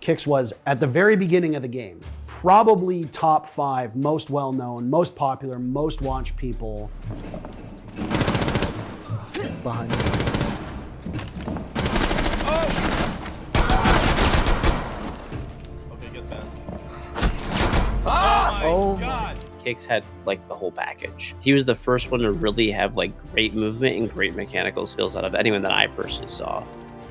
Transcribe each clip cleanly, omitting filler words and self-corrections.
KiXSTAr was, at the very beginning of the game, probably top 5 most well-known, most popular, most watched people. Behind you. Okay, get that. Oh my God! KiXSTAr had like the whole package. He was the first one to really have like great movement and great mechanical skills out of anyone that I personally saw.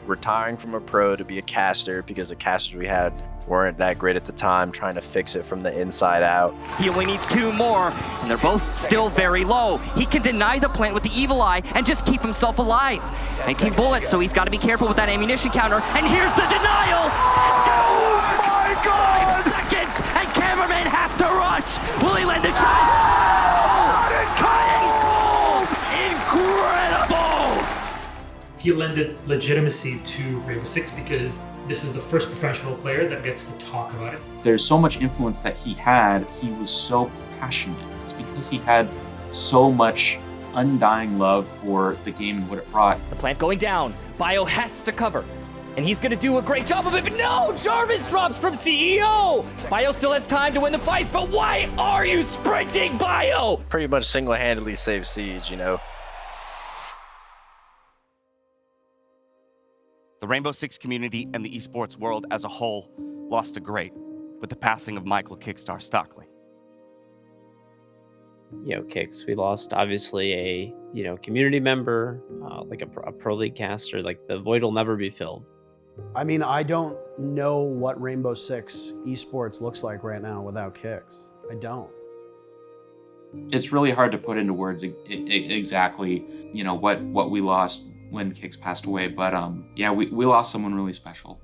Retiring from a pro to be a caster because the casters we had weren't that great at the time, trying to fix it from the inside out. He only needs 2 more, and they're both still very low. He can deny the plant with the evil eye and just keep himself alive. 19 bullets, so he's got to be careful with that ammunition counter. And here's the denial! Oh my God! 5 seconds, and cameraman has to rush! Will he land the shot? Oh! Incredible! He lended legitimacy to Rainbow Six because this is the first professional player that gets to talk about it. There's so much influence that he had. He was so passionate. It's because he had so much undying love for the game and what it brought. The plant going down. Bio has to cover. And he's gonna do a great job of it, but no! Jarvis drops from CEO! Bio still has time to win the fights, but why are you sprinting, Bio? Pretty much single-handedly saved Siege, you know. The Rainbow Six community and the esports world as a whole lost a great with the passing of Michael KiXSTAr Stockley. KiXSTAr, we lost obviously a community member, like a pro league caster. Like the void will never be filled. I mean, I don't know what Rainbow Six esports looks like right now without KiXSTAr. I don't. It's really hard to put into words exactly, what we lost when KiXSTAr passed away, but yeah, we lost someone really special.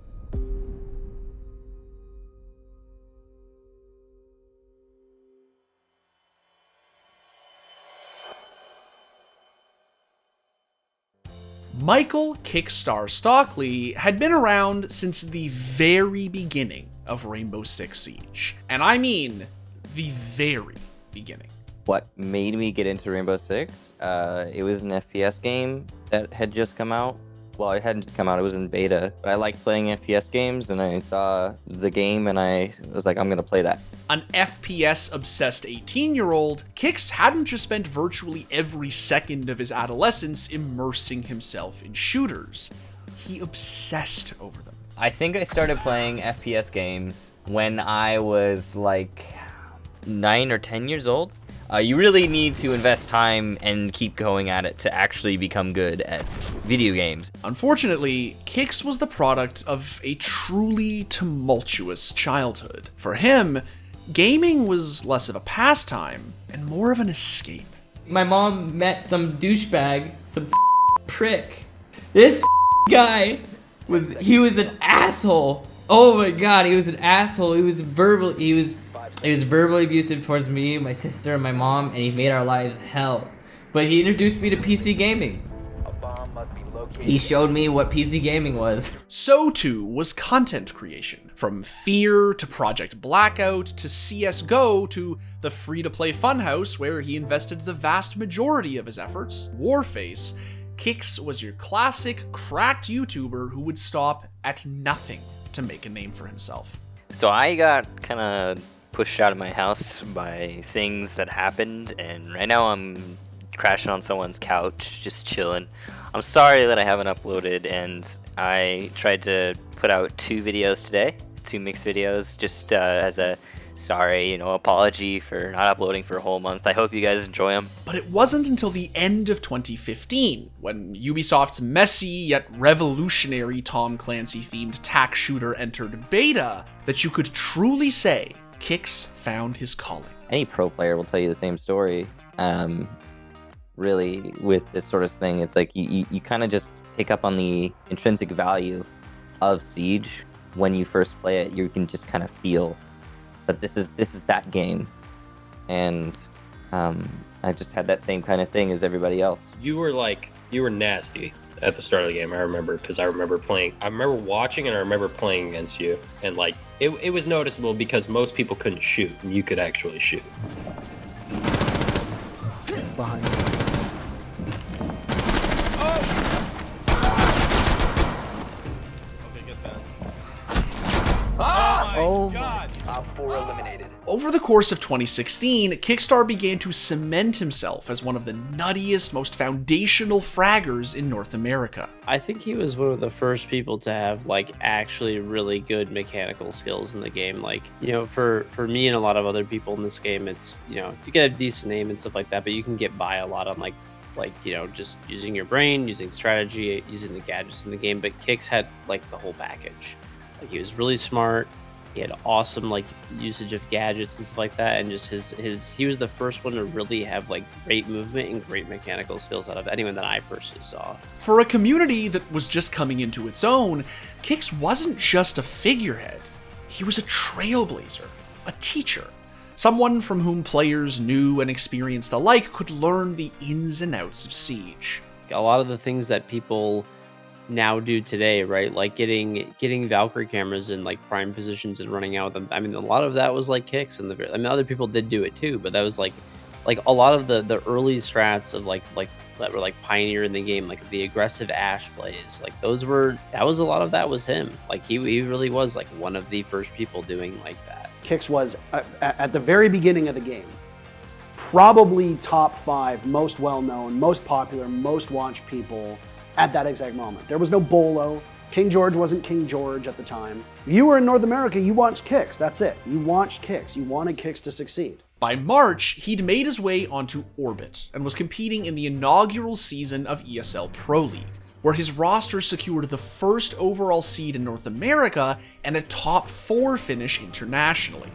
Michael KiXSTAr Stockley had been around since the very beginning of Rainbow Six Siege. And I mean the very beginning. What made me get into Rainbow Six? It was an FPS game that had just come out. Well, it hadn't come out, it was in beta. But I liked playing FPS games, and I saw the game, and I was like, I'm gonna play that. An FPS-obsessed 18-year-old, KiXSTAr hadn't just spent virtually every second of his adolescence immersing himself in shooters. He obsessed over them. I think I started playing FPS games when I was like 9 or 10 years old. You really need to invest time and keep going at it to actually become good at video games. Unfortunately, KiXSTAr was the product of a truly tumultuous childhood. For him, gaming was less of a pastime and more of an escape. My mom met some douchebag, some prick. This guy was an asshole. Oh my God, he was an asshole. He was verbally abusive towards me, my sister, and my mom, and he made our lives hell. But he introduced me to PC gaming. He showed me what PC gaming was. So too was content creation. From Fear to Project Blackout to CSGO to the free-to-play Funhouse where he invested the vast majority of his efforts, Warface, KiXSTAr was your classic cracked YouTuber who would stop at nothing to make a name for himself. So I got kind of pushed out of my house by things that happened, and right now I'm crashing on someone's couch, just chilling. I'm sorry that I haven't uploaded, and I tried to put out 2 videos today, 2 mixed videos, just as a sorry, apology for not uploading for a whole month. I hope you guys enjoy them. But it wasn't until the end of 2015, when Ubisoft's messy yet revolutionary Tom Clancy-themed tac shooter entered beta, that you could truly say KiXSTAr found his calling. Any pro player will tell you the same story. Really, with this sort of thing, it's like you kind of just pick up on the intrinsic value of Siege. When you first play it, you can just kind of feel that this is that game. And I just had that same kind of thing as everybody else. You were nasty at the start of the game, I remember, because I remember watching and I remember playing against you, and it was noticeable because most people couldn't shoot and you could actually shoot. Behind you. Okay, get that. Over the course of 2016, KiXSTAr began to cement himself as one of the nuttiest, most foundational fraggers in North America. I think he was one of the first people to have like actually really good mechanical skills in the game. Like, you know, for me and a lot of other people in this game, it's, you know, you get a decent aim and stuff like that, but you can get by a lot on like, you know, just using your brain, using strategy, using the gadgets in the game. But Kix had like the whole package. Like, he was really smart. He had awesome like usage of gadgets and stuff like that, and just he was the first one to really have like great movement and great mechanical skills out of anyone that I personally saw. For a community that was just coming into its own, Kix wasn't just a figurehead. He was a trailblazer, a teacher, someone from whom players new and experienced alike could learn the ins and outs of Siege. A lot of the things that people now do today, right? Like getting Valkyrie cameras in like prime positions and running out with them. I mean, a lot of that was like Kix, and I mean, other people did do it too, but that was like a lot of the early strats of like that were like pioneer in the game, like the aggressive Ash plays. Like that was a lot of that was him. Like he really was like one of the first people doing like that. Kix was, at the very beginning of the game, probably top 5 most well-known, most popular, most watched people at that exact moment. There was no Bolo. King George wasn't King George at the time. You were in North America, you watched Kix, that's it. You watched Kix, you wanted Kix to succeed. By March, he'd made his way onto Orbit and was competing in the inaugural season of ESL Pro League, where his roster secured the first overall seed in North America and a top 4 finish internationally.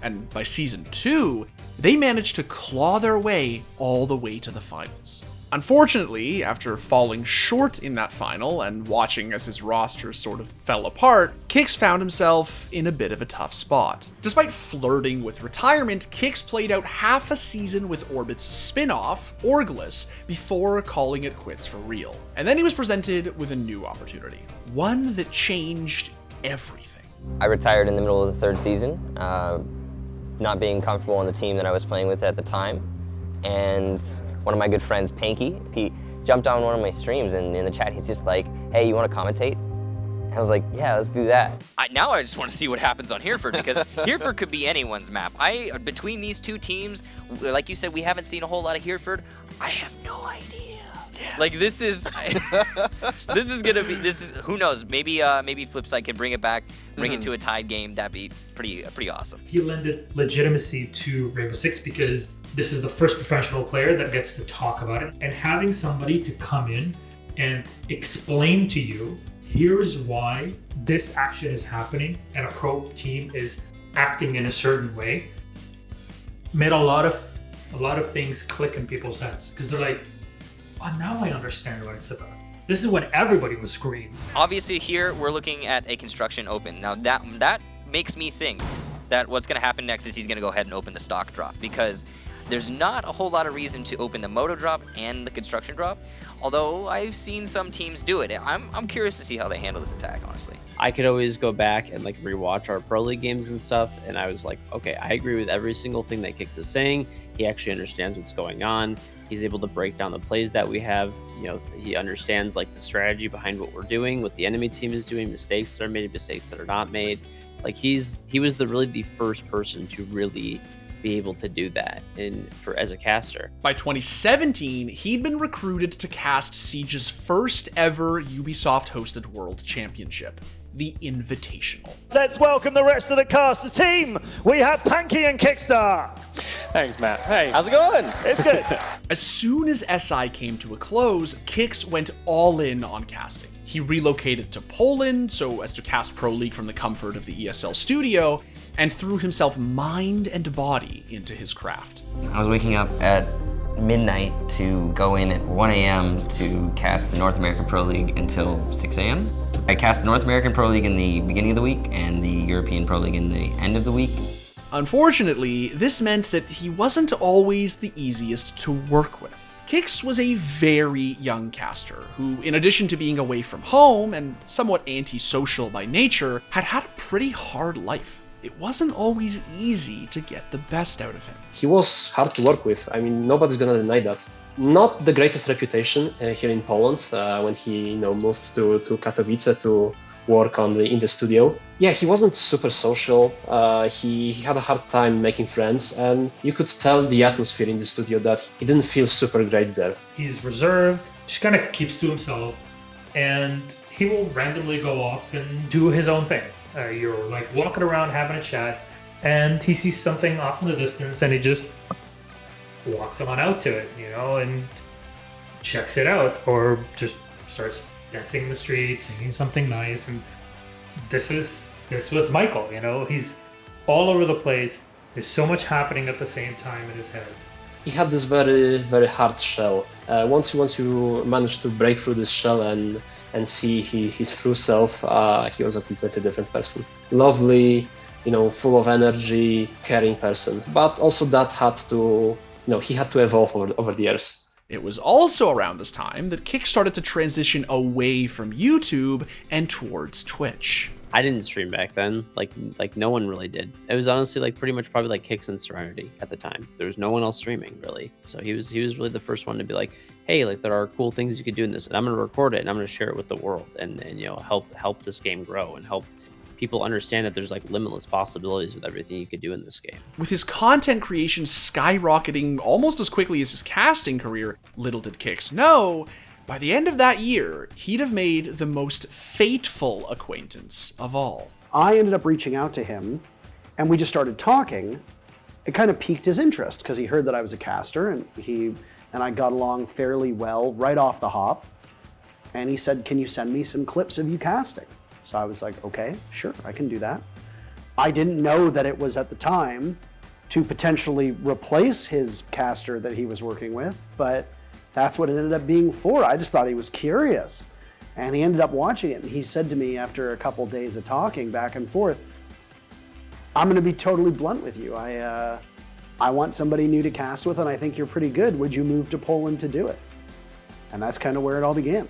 And by Season 2, they managed to claw their way all the way to the finals. Unfortunately, after falling short in that final and watching as his roster sort of fell apart, Kix found himself in a bit of a tough spot. Despite flirting with retirement, Kix played out half a season with Orbit's spin-off, Orgless, before calling it quits for real. And then he was presented with a new opportunity, one that changed everything. I retired in the middle of the 3rd season, not being comfortable on the team that I was playing with at the time, and one of my good friends, Panky, he jumped on one of my streams, and in the chat he's just like, hey, you want to commentate? And I was like, yeah, let's do that. Now I just want to see what happens on Hereford, because Hereford could be anyone's map. Between these two teams, like you said, we haven't seen a whole lot of Hereford. I have no idea. Yeah. Like this is who knows, maybe Flipside can bring it back, bring it to a tied game. That'd be pretty awesome. He lended legitimacy to Rainbow Six because this is the first professional player that gets to talk about it, and having somebody to come in and explain to you, here's why this action is happening and a pro team is acting in a certain way, made a lot of things click in people's heads, because they're like, oh, now I understand what it's about. This is when everybody was green. Obviously here we're looking at a construction open. Now that makes me think that what's going to happen next is he's going to go ahead and open the stock drop, because there's not a whole lot of reason to open the moto drop and the construction drop, although I've seen some teams do it. I'm curious to see how they handle this attack, honestly. I could always go back and like rewatch our Pro League games and stuff, and I was like, okay, I agree with every single thing that Kix is saying. He actually understands what's going on. He's able to break down the plays that we have. You know, he understands like the strategy behind what we're doing, what the enemy team is doing, mistakes that are made, mistakes that are not made. Like he was really the first person to really be able to do that as a caster. By 2017, he'd been recruited to cast Siege's first ever Ubisoft-hosted World Championship, the Invitational. Let's welcome the rest of the cast. The team, we have Panky and KiXSTAr. Thanks, Matt. Hey. How's it going? It's good. As soon as SI came to a close, Kix went all in on casting. He relocated to Poland so as to cast Pro League from the comfort of the ESL studio, and threw himself mind and body into his craft. I was waking up at midnight to go in at 1 a.m. to cast the North American Pro League until 6 a.m. I cast the North American Pro League in the beginning of the week and the European Pro League in the end of the week. Unfortunately, this meant that he wasn't always the easiest to work with. Kix was a very young caster who, in addition to being away from home and somewhat antisocial by nature, had had a pretty hard life. It wasn't always easy to get the best out of him. He was hard to work with. I mean, nobody's gonna deny that. Not the greatest reputation here in Poland when he moved to Katowice to work in the studio. Yeah, he wasn't super social. He had a hard time making friends, and you could tell the atmosphere in the studio that he didn't feel super great there. He's reserved, just kind of keeps to himself, and he will randomly go off and do his own thing. You're like walking around having a chat, and he sees something off in the distance, and he just walks on out to it, and checks it out, or just starts dancing in the street, singing something nice. And this was Michael. He's all over the place. There's so much happening at the same time in his head. He had this very, very hard shell. Once you manage to break through this shell and see his true self, he was a completely different person. Lovely, full of energy, caring person. But also that had to, he had to evolve over the years. It was also around this time that Kick started to transition away from YouTube and towards Twitch. I didn't stream back then. Like no one really did. It was honestly like pretty much probably like Kix and Serenity at the time. There was no one else streaming really. So he was really the first one to be like, hey, like there are cool things you could do in this, and I'm gonna record it and I'm gonna share it with the world and help this game grow and help people understand that there's like limitless possibilities with everything you could do in this game. With his content creation skyrocketing almost as quickly as his casting career, little did Kix know, by the end of that year, he'd have made the most fateful acquaintance of all. I ended up reaching out to him, and we just started talking. It kind of piqued his interest because he heard that I was a caster, and I got along fairly well right off the hop. And he said, "Can you send me some clips of you casting?" So I was like, okay, sure, I can do that. I didn't know that it was at the time to potentially replace his caster that he was working with, but that's what it ended up being for. I just thought he was curious. And he ended up watching it, and he said to me after a couple days of talking back and forth, I'm gonna be totally blunt with you. I want somebody new to cast with, and I think you're pretty good. Would you move to Poland to do it? And that's kind of where it all began.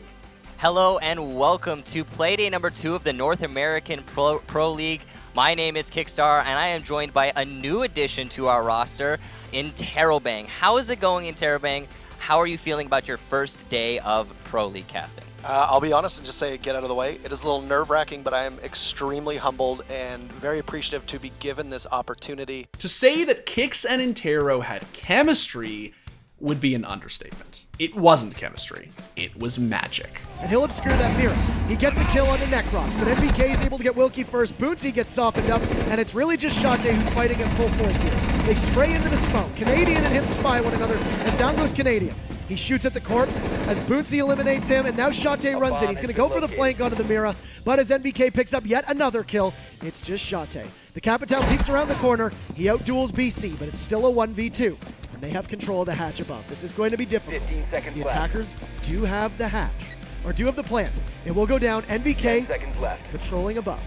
Hello and welcome to Playday number 2 of the North American Pro League. My name is KiXSTAr, and I am joined by a new addition to our roster in Terrobang. How is it going in Terrobang? How are you feeling about your first day of Pro League casting? I'll be honest and just say get out of the way. It is a little nerve-wracking, but I am extremely humbled and very appreciative to be given this opportunity. To say that Kix and Intero had chemistry would be an understatement. It wasn't chemistry, it was magic. And he'll obscure that mirror. He gets a kill on the Necrox, but MVK is able to get Wilkie first. Bootsy gets softened up, and it's really just Shate who's fighting at full force here. They spray into the smoke. Canadian and him spy one another as down goes Canadian. He shoots at the corpse as Bootsy eliminates him, and now Shate runs in. He's going to go for the flank onto the Mira, but as NBK picks up yet another kill, it's just Shate. The Capital peeks around the corner. He outduels BC, but it's still a 1v2, and they have control of the hatch above. This is going to be difficult. The attackers do have the hatch, or do have the plan. It will go down. NBK patrolling above.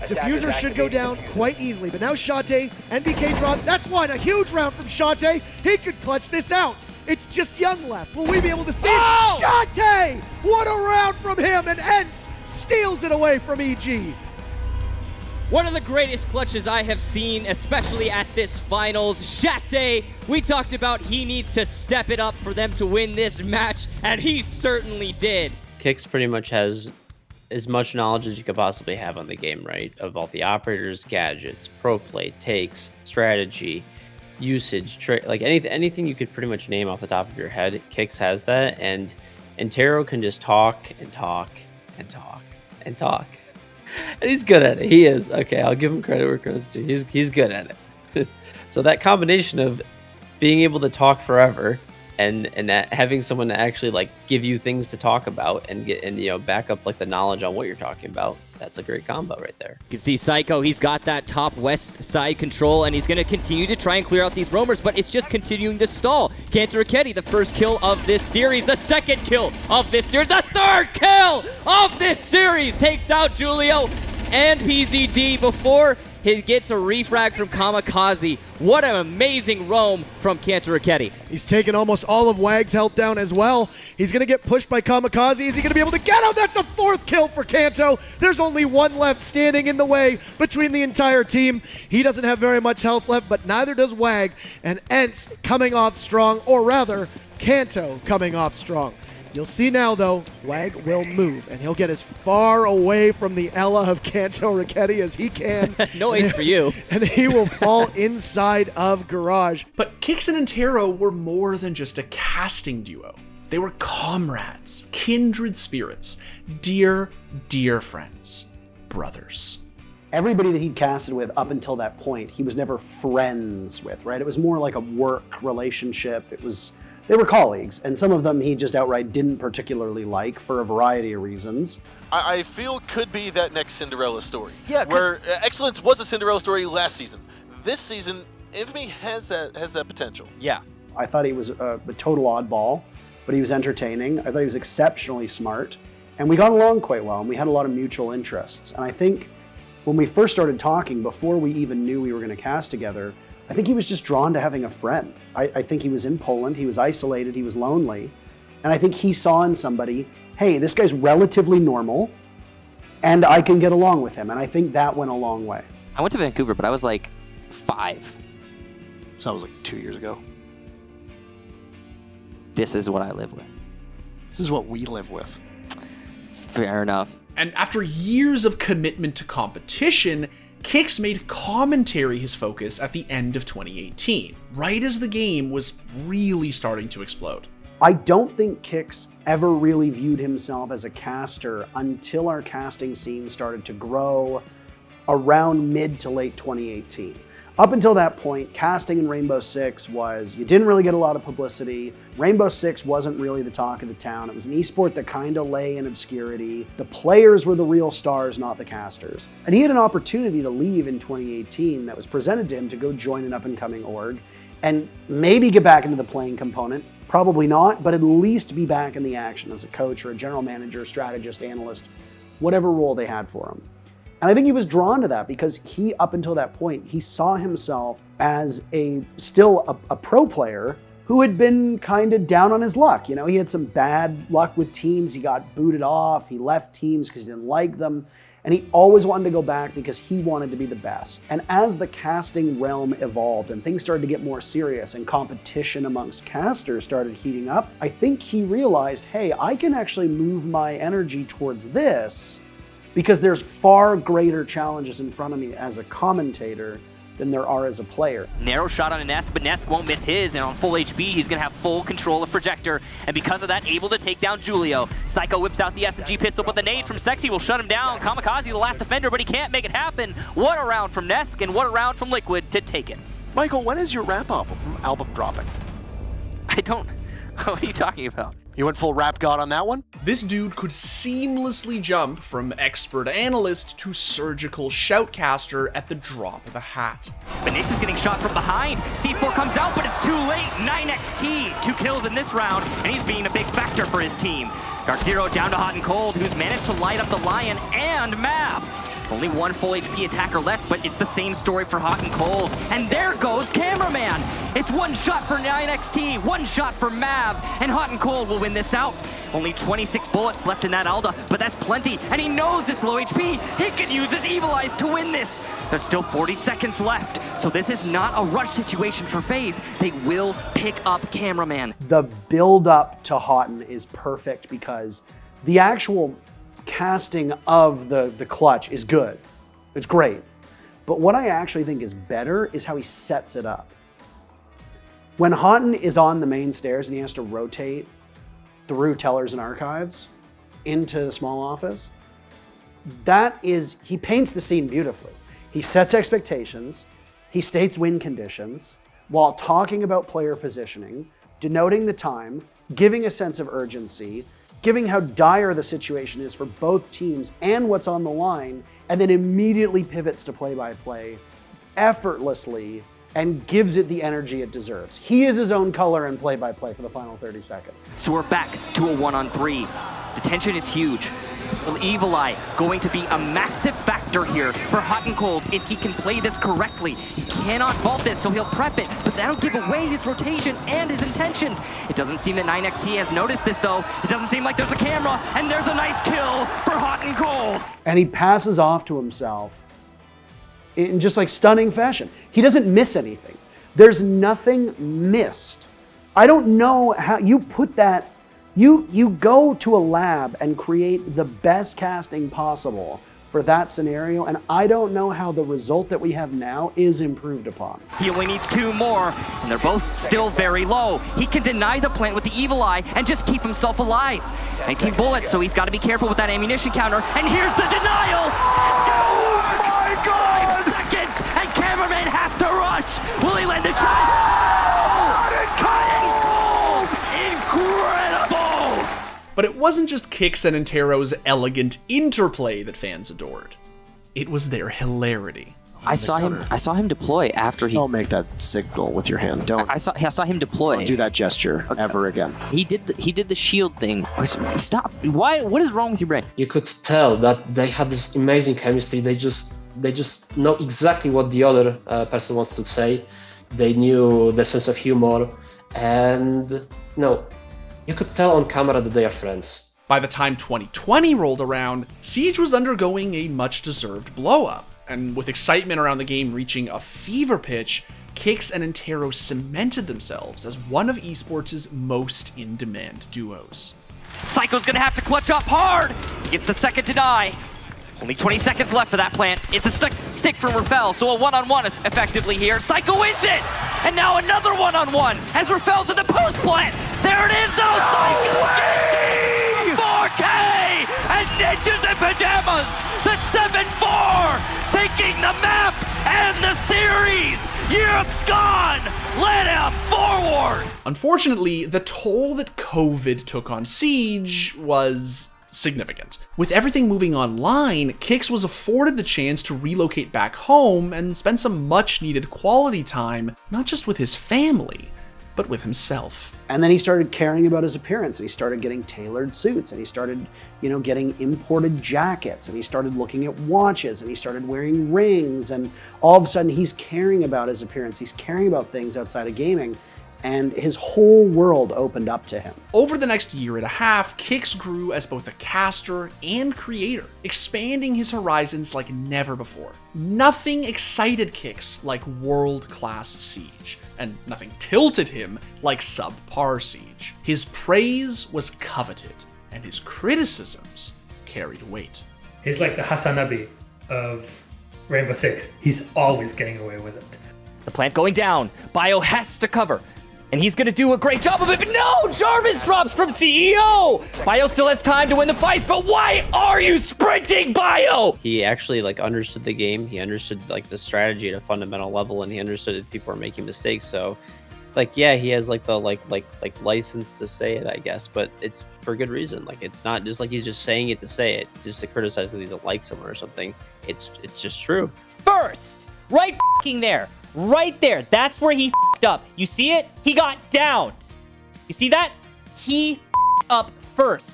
Diffuser should go down quite easily, but now Shate, NBK drop. That's one, a huge round from Shate. He could clutch this out. It's just Young left. Will we be able to see it? Shate! What a round from him, and Ents steals it away from EG. One of the greatest clutches I have seen, especially at this finals. Shate, we talked about he needs to step it up for them to win this match, and he certainly did. Kix pretty much has as much knowledge as you could possibly have on the game, right? Of all the operators, gadgets, pro play, takes, strategy, usage, like anything you could pretty much name off the top of your head. Kix has that, and Intero can just talk and talk and talk and talk. And he's good at it. He is. Okay, I'll give him credit where credit's due. He's good at it. So that combination of being able to talk forever and that having someone to actually like give you things to talk about and back up like the knowledge on what you're talking about, that's a great combo right there. You can see Psycho, he's got that top west side control, and he's going to continue to try and clear out these roamers, but it's just continuing to stall. Cantor the first kill of this series, the second kill of this series, the third kill of this series, takes out Julio and PZD before he gets a refrag from Kamikaze. What an amazing roam from Cantor. He's taken almost all of Wag's health down as well. He's going to get pushed by Kamikaze. Is he going to be able to get him? That's a fourth kill for Kanto. There's only one left standing in the way between the entire team. He doesn't have very much health left, but neither does Wag. And Ents coming off strong, or rather, Kanto coming off strong. You'll see now, though, Wag will move, and he'll get as far away from the Ella of Kanto Raketti as he can. No ace for you. And he will fall inside of Garage. But Kix and Antero were more than just a casting duo. They were comrades, kindred spirits, dear, dear friends, brothers. Everybody that he'd casted with up until that point, he was never friends with, right? It was more like a work relationship. They were colleagues, and some of them he just outright didn't particularly like for a variety of reasons. I feel could be that next Cinderella story. Yeah, where Excellence was a Cinderella story last season. This season, Infamy has that potential. Yeah. I thought he was a total oddball, but he was entertaining. I thought he was exceptionally smart, and we got along quite well, and we had a lot of mutual interests. And I think when we first started talking, before we even knew we were going to cast together, I think he was just drawn to having a friend. I think he was in Poland, he was isolated, he was lonely, and I think he saw in somebody, hey, this guy's relatively normal, and I can get along with him, and I think that went a long way. I went to Vancouver, but I was like 5. So that was like 2 years ago. This is what I live with. This is what we live with. Fair enough. And after years of commitment to competition, Kix made commentary his focus at the end of 2018, right as the game was really starting to explode. I don't think Kix ever really viewed himself as a caster until our casting scene started to grow around mid to late 2018. Up until that point, casting in Rainbow Six was, you didn't really get a lot of publicity. Rainbow Six wasn't really the talk of the town. It was an esport that kind of lay in obscurity. The players were the real stars, not the casters. And he had an opportunity to leave in 2018 that was presented to him to go join an up-and-coming org and maybe get back into the playing component. Probably not, but at least be back in the action as a coach or a general manager, strategist, analyst, whatever role they had for him. And I think he was drawn to that because he, up until that point, he saw himself as still a pro player who had been kind of down on his luck. You know, he had some bad luck with teams. He got booted off. He left teams because he didn't like them. And he always wanted to go back because he wanted to be the best. And as the casting realm evolved and things started to get more serious and competition amongst casters started heating up, I think he realized, hey, I can actually move my energy towards this because there's far greater challenges in front of me as a commentator than there are as a player. Narrow shot on a Nesk, but Nesk won't miss his, and on full HP, he's gonna have full control of Projector, and because of that, able to take down Julio. Psycho whips out the SMG pistol, but the nade from Sexy will shut him down. Kamikaze, the last defender, but he can't make it happen. What a round from Nesk, and what a round from Liquid to take it. Michael, when is your rap album dropping? I don't... What are you talking about? You went full rap god on that one? This dude could seamlessly jump from expert analyst to surgical shoutcaster at the drop of a hat. But Nix is getting shot from behind. C4 comes out, but it's too late. 9XT, 2 kills in this round, and he's being a big factor for his team. Dark Zero down to Hot and Cold, who's managed to light up the Lion and Mav. Only one full HP attacker left, but it's the same story for Hot and Cold. And there goes Cameraman. It's one shot for 9XT, one shot for Mav, and Hot and Cold will win this out. Only 26 bullets left in that Alda, but that's plenty, and he knows this low HP. He can use his Evil Eyes to win this. There's still 40 seconds left, so this is not a rush situation for FaZe. They will pick up Cameraman. The build-up to Houghton is perfect because the actual casting of the clutch is good. It's great. But what I actually think is better is how he sets it up. When Houghton is on the main stairs and he has to rotate through tellers and archives into the small office, he paints the scene beautifully. He sets expectations, he states win conditions, while talking about player positioning, denoting the time, giving a sense of urgency, giving how dire the situation is for both teams and what's on the line, and then immediately pivots to play-by-play effortlessly and gives it the energy it deserves. He is his own color in play-by-play for the final 30 seconds. So we're back to a 1-on-3. The tension is huge. Well, Evil Eye going to be a massive factor here for Hot and Cold if he can play this correctly. He cannot vault this, so he'll prep it, but that'll give away his rotation and his intentions. It doesn't seem that 9XT has noticed this, though. It doesn't seem like there's a camera, and there's a nice kill for Hot and Cold. And he passes off to himself in just like stunning fashion. He doesn't miss anything. There's nothing missed. I don't know how you put that You go to a lab and create the best casting possible for that scenario, and I don't know how the result that we have now is improved upon. He only needs 2 more, and they're both still very low. He can deny the plant with the evil eye and just keep himself alive. 19 bullets, so he's got to be careful with that ammunition counter. And here's the denial! Oh my God! 5 seconds, and cameraman has to rush! Will he land the shot? Incredible! But it wasn't just Kix and Intero's elegant interplay that fans adored. It was their hilarity. I saw him deploy after he. Don't make that signal with your hand. Don't. I saw him deploy. Don't do that gesture ever again. He did the shield thing. Stop. Why? What is wrong with your brain? You could tell that they had this amazing chemistry. They just know exactly what the other person wants to say. They knew their sense of humor, and you could tell on camera that they are friends. By the time 2020 rolled around, Siege was undergoing a much-deserved blow-up, and with excitement around the game reaching a fever pitch, Kix and Intero cemented themselves as one of esports' most in-demand duos. Psycho's gonna have to clutch up hard! He gets the second deny. Only 20 seconds left for that plant. It's a stick from Rafael, so a one-on-one effectively here. Psycho wins it! And now another one-on-one as Rafael's in the post plant! There it is, though! Psycho gets it! 4K! And Ninjas in Pajamas! The 7-4! Taking the map and the series! Europe's gone! Let him forward! Unfortunately, the toll that COVID took on Siege was significant. With everything moving online, Kix was afforded the chance to relocate back home and spend some much-needed quality time, not just with his family, but with himself. And then he started caring about his appearance, and he started getting tailored suits, and he started, getting imported jackets, and he started looking at watches, and he started wearing rings, and all of a sudden he's caring about his appearance, he's caring about things outside of gaming, and his whole world opened up to him. Over the next year and a half, Kix grew as both a caster and creator, expanding his horizons like never before. Nothing excited Kix like world-class Siege, and nothing tilted him like subpar Siege. His praise was coveted, and his criticisms carried weight. He's like the Hasanabi of Rainbow Six. He's always getting away with it. The plant going down. Bio has to cover. And he's gonna do a great job of it, but no! Jarvis drops from CEO! Bio still has time to win the fights, but why are you sprinting, Bio? He actually understood the game. He understood the strategy at a fundamental level, and he understood that people are making mistakes. So, yeah, he has the license to say it, I guess, but it's for good reason. It's not just he's just saying it to say it, just to criticize because he doesn't like someone or something. It's just true. First, right f***ing there. Right there. That's where he f***ed up. You see it? He got downed. You see that? He f***ed up first.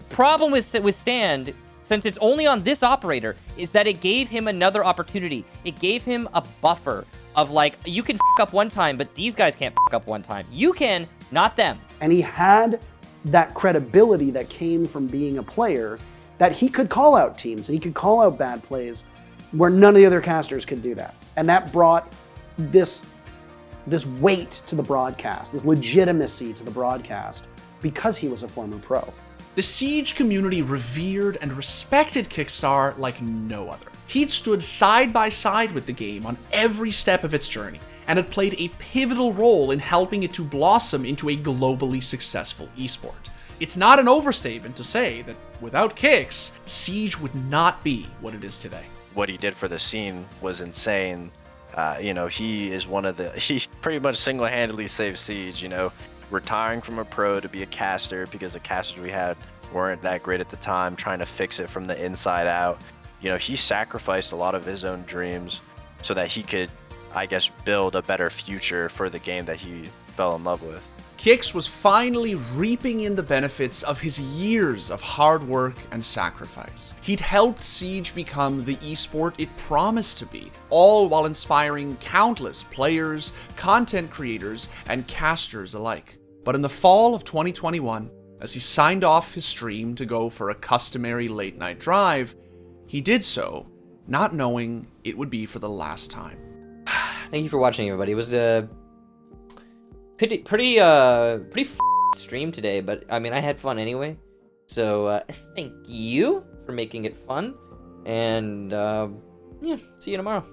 The problem with Stand, since it's only on this operator, is that it gave him another opportunity. It gave him a buffer of you can f*** up one time, but these guys can't f*** up one time. You can, not them. And he had that credibility that came from being a player, that he could call out teams and he could call out bad plays where none of the other casters could do that. And that brought this weight to the broadcast, this legitimacy to the broadcast, because he was a former pro. The Siege community revered and respected KiXSTAr like no other. He'd stood side by side with the game on every step of its journey, and had played a pivotal role in helping it to blossom into a globally successful esport. It's not an overstatement to say that without Kix, Siege would not be what it is today. What he did for the scene was insane. He is he pretty much single-handedly saved Siege, retiring from a pro to be a caster because the casters we had weren't that great at the time, trying to fix it from the inside out. He sacrificed a lot of his own dreams so that he could, I guess, build a better future for the game that he fell in love with. Kix was finally reaping in the benefits of his years of hard work and sacrifice. He'd helped Siege become the esport it promised to be, all while inspiring countless players, content creators, and casters alike. But in the fall of 2021, as he signed off his stream to go for a customary late-night drive, he did so, not knowing it would be for the last time. Thank you for watching, everybody. It was pretty stream today, but I mean, I had fun anyway. So thank you for making it fun. And yeah, see you tomorrow.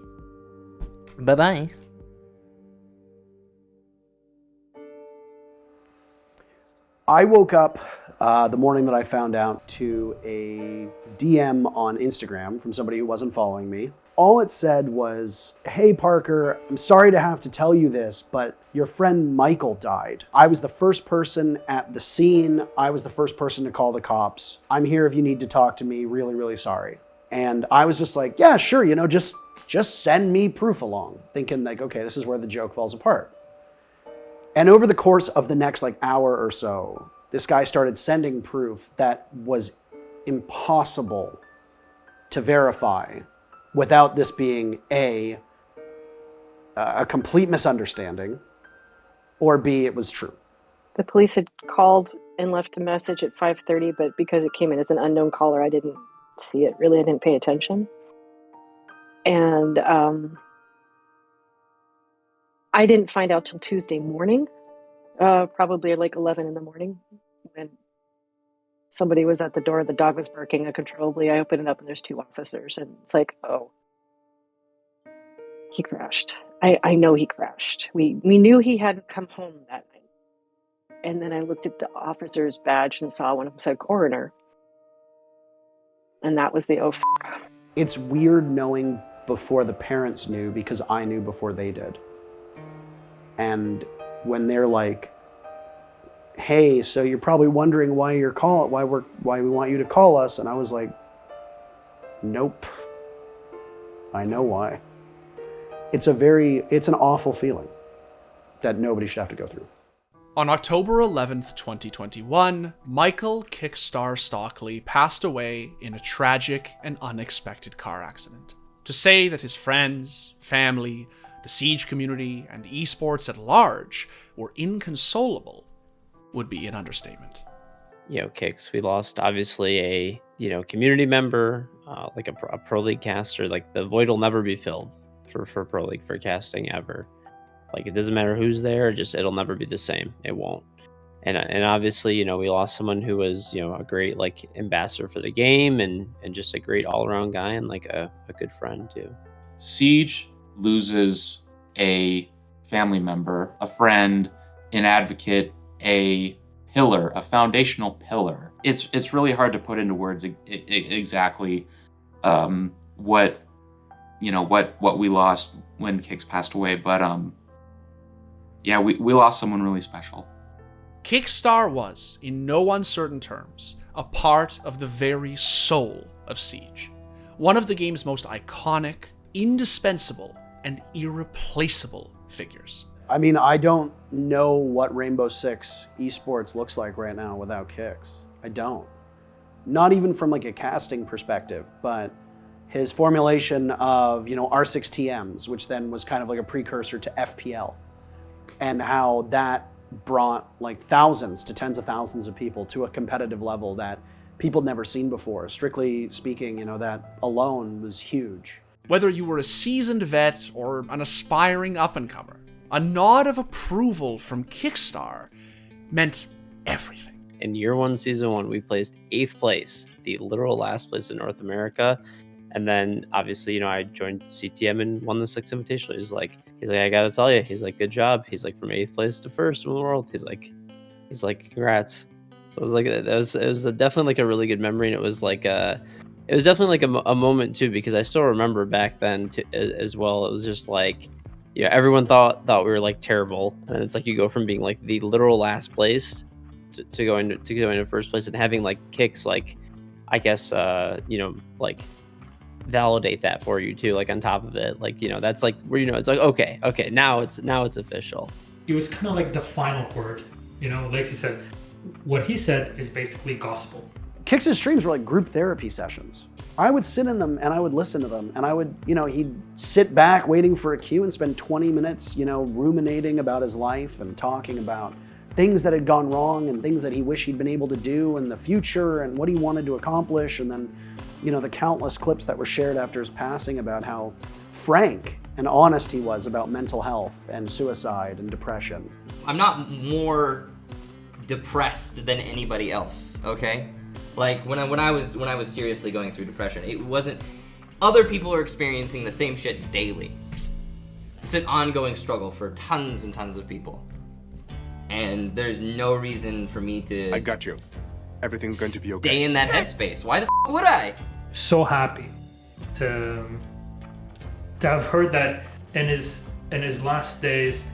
Bye-bye. I woke up the morning that I found out to a DM on Instagram from somebody who wasn't following me. All it said was, "Hey Parker, I'm sorry to have to tell you this, but your friend Michael died. I was the first person at the scene. I was the first person to call the cops. I'm here if you need to talk to me. Really, really sorry." And I was just like, yeah, sure, just send me proof along, thinking like, okay, this is where the joke falls apart. And over the course of the next hour or so, this guy started sending proof that was impossible to verify without this being A, a complete misunderstanding, or B, it was true. The police had called and left a message at 5:30, but because it came in as an unknown caller, I didn't see it. Really, I didn't pay attention. And I didn't find out till Tuesday morning, probably 11 in the morning, when somebody was at the door. The dog was barking uncontrollably. I opened it up and there's 2 officers, and it's like, oh, he crashed. I know he crashed. We knew he hadn't come home that night. And then I looked at the officer's badge and saw one of them said coroner. And that was the It's weird knowing before the parents knew, because I knew before they did. And when they're like, "Hey, so you're probably wondering why we want you to call us," and I was like, "Nope. I know why." It's an awful feeling that nobody should have to go through. On October 11th, 2021, Michael KiXSTAr Stockley passed away in a tragic and unexpected car accident. To say that his friends, family, the Siege community, and esports at large were inconsolable would be an understatement. Kix, we lost obviously a community member, like a pro league caster. Like the void will never be filled for pro league for casting ever. Like it doesn't matter who's there, it'll never be the same. It won't. And obviously, we lost someone who was, a great ambassador for the game and just a great all around guy and a good friend too. Siege loses a family member, a friend, an advocate, a pillar, a foundational pillar. It's really hard to put into words exactly what we lost when Kix passed away, but yeah, we lost someone really special. KiXSTAr was, in no uncertain terms, a part of the very soul of Siege. One of the game's most iconic, indispensable, and irreplaceable figures. I mean, I don't know what Rainbow Six esports looks like right now without Kix. I don't. Not even from a casting perspective, but his formulation of, R6TMs, which then was kind of a precursor to FPL, and how that brought thousands to tens of thousands of people to a competitive level that people had never seen before. Strictly speaking, that alone was huge. Whether you were a seasoned vet or an aspiring up-and-comer, a nod of approval from KiXSTAr meant everything. In year 1, season 1, we placed 8th place, the literal last place in North America. And then obviously, I joined CTM and won the 6th Invitational. He's like, I gotta tell you, good job. He's from 8th place to 1st in the world. He's like, congrats. So it was definitely a really good memory. And it was definitely a moment too, because I still remember back then as well. It was just everyone thought we were terrible. And it's you go from being the literal last place to going to first place, and having Kix, I guess, validate that for you too, on top of it, that's where it's okay, now it's official. It was kind of the final word, like he said. What he said is basically gospel. Kix's streams were group therapy sessions. I would sit in them and I would listen to them, and I would, he'd sit back waiting for a cue and spend 20 minutes, ruminating about his life and talking about things that had gone wrong and things that he wished he'd been able to do in the future and what he wanted to accomplish. And then the countless clips that were shared after his passing about how frank and honest he was about mental health and suicide and depression. I'm not more depressed than anybody else. Okay, like when I was seriously going through depression, it wasn't. Other people are experiencing the same shit daily. It's an ongoing struggle for tons and tons of people, and there's no reason for me to. I got you. Everything's going to be okay. Stay in that headspace. Why the f would I? So happy to have heard that in his last days.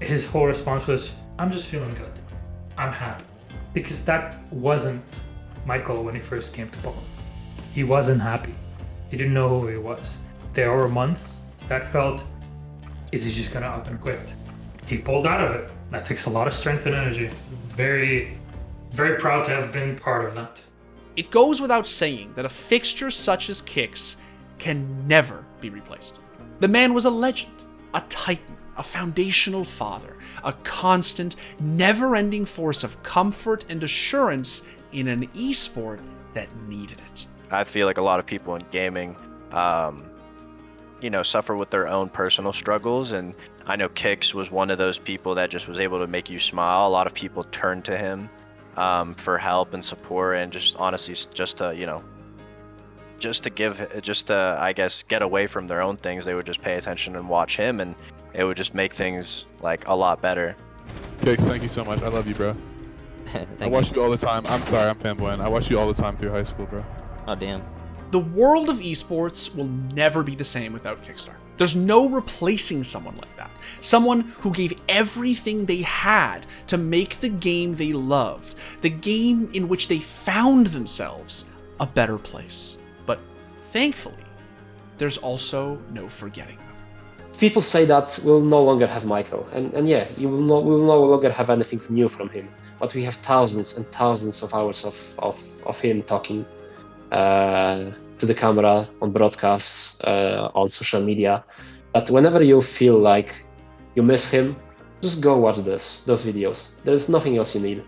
His whole response was, "I'm just feeling good. I'm happy," because that wasn't Michael when he first came to Poland. He wasn't happy. He didn't know who he was. There were months that felt, is he just gonna up and quit? He pulled out of it. That takes a lot of strength and energy. Very, very proud to have been part of that. It goes without saying that a fixture such as Kix can never be replaced. The man was a legend, a titan, a foundational father, a constant, never-ending force of comfort and assurance in an esport that needed it. I feel like a lot of people in gaming, suffer with their own personal struggles, and I know Kix was one of those people that just was able to make you smile. A lot of people turned to him for help and support, and just honestly, just to I guess get away from their own things. They would just pay attention and watch him, and it would just make things like a lot better. Kix, thank you so much. I love you, bro. I watch you all the time. I'm sorry, I'm fanboying. I watch you all the time through high school, bro. Oh, damn. The world of esports will never be the same without KiXSTAr. There's no replacing someone like that. Someone who gave everything they had to make the game they loved, the game in which they found themselves, a better place. But thankfully, there's also no forgetting them. People say that we'll no longer have Michael, and yeah, we will no longer have anything new from him. But we have thousands and thousands of hours of him talking to the camera, on broadcasts, on social media. But whenever you feel like you miss him, just go watch those videos. There's nothing else you need,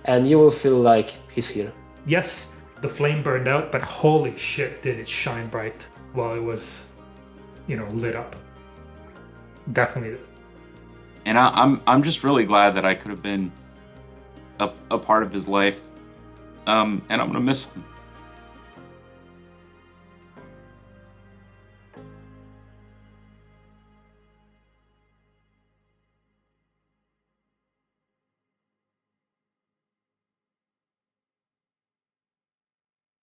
and you will feel like he's here. Yes, the flame burned out, but holy shit, did it shine bright while it was, lit up. Definitely. And I'm just really glad that I could have been a part of his life, and I'm gonna miss him.